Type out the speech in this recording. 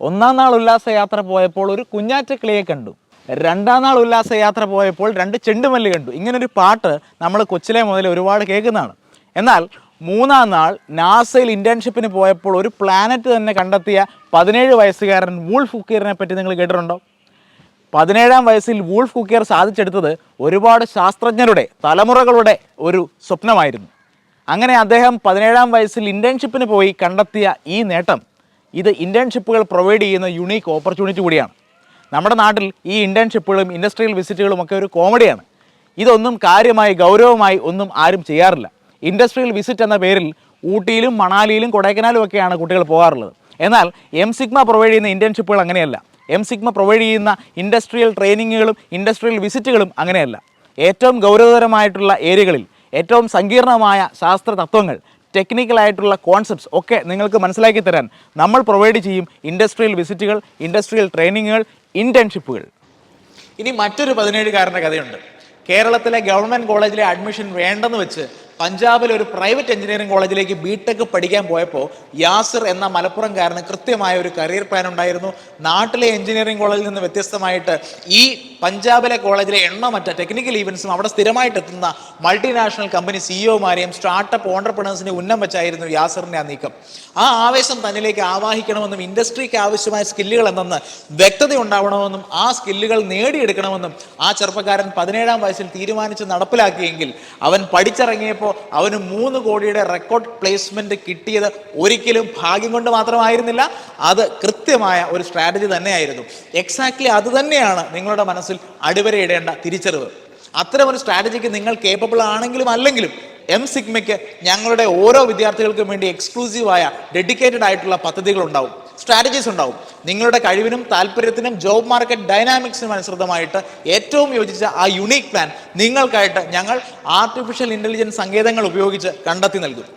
ഒന്നാം നാൾ ഉല്ലാസയാത്ര പോയപ്പോൾ ഒരു കുഞ്ഞാറ്റക്കിളിയെ കണ്ടു. രണ്ടാം നാൾ ഉല്ലാസയാത്ര പോയപ്പോൾ രണ്ട് ചെണ്ടുമല്ലി കണ്ടു. ഇങ്ങനൊരു പാട്ട് നമ്മൾ കൊച്ചിലെ മുതൽ ഒരുപാട് കേൾക്കുന്നതാണ്. എന്നാൽ മൂന്നാം നാൾ നാസയിൽ ഇൻറ്റേൺഷിപ്പിന് പോയപ്പോൾ ഒരു പ്ലാനറ്റ് തന്നെ കണ്ടെത്തിയ 17 വയസ്സുകാരൻ വൂൾഫ് കുക്കിയറിനെ പറ്റി നിങ്ങൾ കേട്ടിട്ടുണ്ടോ? 17-ാം വയസ്സിൽ വൂൾഫ് കുക്കിയർ സാധിച്ചെടുത്തത് ഒരുപാട് ശാസ്ത്രജ്ഞരുടെ തലമുറകളുടെ ഒരു സ്വപ്നമായിരുന്നു. അങ്ങനെ അദ്ദേഹം 17-ാം വയസ്സിൽ ഇൻറ്റേൺഷിപ്പിന് പോയി കണ്ടെത്തിയ ഈ നേട്ടം, ഇത് ഇൻറ്റേൺഷിപ്പുകൾ പ്രൊവൈഡ് ചെയ്യുന്ന യുണീക്ക് ഓപ്പർച്യൂണിറ്റി കൂടിയാണ്. നമ്മുടെ നാട്ടിൽ ഈ ഇൻറ്റേൺഷിപ്പുകളും ഇൻഡസ്ട്രിയൽ വിസിറ്റുകളും ഒക്കെ ഒരു കോമഡിയാണ്. ഇതൊന്നും കാര്യമായി ഗൗരവമായി ഒന്നും ആരും ചെയ്യാറില്ല. ഇൻഡസ്ട്രിയൽ വിസിറ്റ് എന്ന പേരിൽ ഊട്ടിയിലും മണാലിയിലും കൊടൈക്കനാലും ഒക്കെയാണ് കുട്ടികൾ പോകാറുള്ളത്. എന്നാൽ എം സിഗ്മ പ്രൊവൈഡ് ചെയ്യുന്ന ഇൻറ്റേൺഷിപ്പുകൾ അങ്ങനെയല്ല. എം സിഗ്മ പ്രൊവൈഡ് ചെയ്യുന്ന ഇൻഡസ്ട്രിയൽ ട്രെയിനിങ്ങുകളും ഇൻഡസ്ട്രിയൽ വിസിറ്റുകളും അങ്ങനെയല്ല. ഏറ്റവും ഗൗരവതരമായിട്ടുള്ള ഏരിയകളിൽ ഏറ്റവും സങ്കീർണമായ ശാസ്ത്ര തത്വങ്ങൾ, ടെക്നിക്കലായിട്ടുള്ള കോൺസെപ്റ്റ്സ് ഒക്കെ നിങ്ങൾക്ക് മനസ്സിലാക്കി തരാൻ നമ്മൾ പ്രൊവൈഡ് ചെയ്യും ഇൻഡസ്ട്രിയൽ വിസിറ്റുകൾ, ഇൻഡസ്ട്രിയൽ ട്രെയിനിങ്ങുകൾ, ഇൻറ്റേൺഷിപ്പുകൾ. ഇനി മറ്റൊരു 17-കാരൻ്റെ കഥയുണ്ട്. കേരളത്തിലെ ഗവൺമെൻറ് കോളേജിലെ അഡ്മിഷൻ വേണ്ടെന്ന് വെച്ച് പഞ്ചാബിലെ ഒരു പ്രൈവറ്റ് എഞ്ചിനീയറിംഗ് കോളേജിലേക്ക് ബിടെക് പഠിക്കാൻ പോയപ്പോൾ യാസിർ എന്ന മലപ്പുറംകാരന് കൃത്യമായ ഒരു കരിയർ പ്ലാൻ ഉണ്ടായിരുന്നു. നാട്ടിലെ എഞ്ചിനീയറിംഗ് കോളേജിൽ നിന്ന് വ്യത്യസ്തമായിട്ട് ഈ പഞ്ചാബിലെ കോളേജിലെ എണ്ണമറ്റ ടെക്നിക്കൽ ഈവൻസും അവിടെ സ്ഥിരമായിട്ട് എത്തുന്ന മൾട്ടിനാഷണൽ കമ്പനി സിഇഒമാരെയും സ്റ്റാർട്ടപ്പ് ഓണ്ടർപ്രണേഴ്സിനെ ഉന്നം വെച്ചായിരുന്നു യാസിറിൻ്റെ ആ നീക്കം. ആ ആവേശം തന്നിലേക്ക് ആവാഹിക്കണമെന്നും ഇൻഡസ്ട്രിക്ക് ആവശ്യമായ സ്കില്ലുകൾ എന്തെന്ന് വ്യക്തത ഉണ്ടാവണമെന്നും ആ സ്കില്ലുകൾ നേടിയെടുക്കണമെന്നും ആ ചെറുപ്പക്കാരൻ 17-ാം വയസ്സിൽ തീരുമാനിച്ച് നടപ്പിലാക്കിയെങ്കിൽ അവൻ പഠിച്ചിറങ്ങിയപ്പോൾ അവന് 3 കോടിയുടെ റെക്കോർഡ് പ്ലേസ്മെന്റ് കിട്ടിയത് ഒരിക്കലും ഭാഗ്യം കൊണ്ട് മാത്രമായിരുന്നില്ല. അത് കൃത്യമായ ഒരു സ്ട്രാറ്റജി തന്നെയായിരുന്നു. എക്സാക്ട്ലി അത് തന്നെയാണ് നിങ്ങളുടെ മനസ്സിൽ അടിവരയിടേണ്ട തിരിച്ചറിവ്. അത്തരമൊരു സ്ട്രാറ്റജിക്ക് നിങ്ങൾ കേപ്പബിൾ ആണെങ്കിലും അല്ലെങ്കിലും എം സിഗ്മയ്ക്ക് ഞങ്ങളുടെ ഓരോ വിദ്യാർത്ഥികൾക്കും വേണ്ടി എക്സ്ക്ലൂസീവായ ഡെഡിക്കേറ്റഡ് ആയിട്ടുള്ള പദ്ധതികൾ ഉണ്ടാവും, സ്ട്രാറ്റജീസ് ഉണ്ടാവും. നിങ്ങളുടെ കഴിവിനും താല്പര്യത്തിനും ജോബ് മാർക്കറ്റ് ഡൈനാമിക്സിനും അനുസൃതമായിട്ട് ഏറ്റവും യോജിച്ച ആ യുണീക്ക് പ്ലാൻ നിങ്ങൾക്കായിട്ട് ഞങ്ങൾ ആർട്ടിഫിഷ്യൽ ഇൻ്റലിജൻസ് സങ്കേതങ്ങൾ ഉപയോഗിച്ച് കണ്ടെത്തി നൽകും.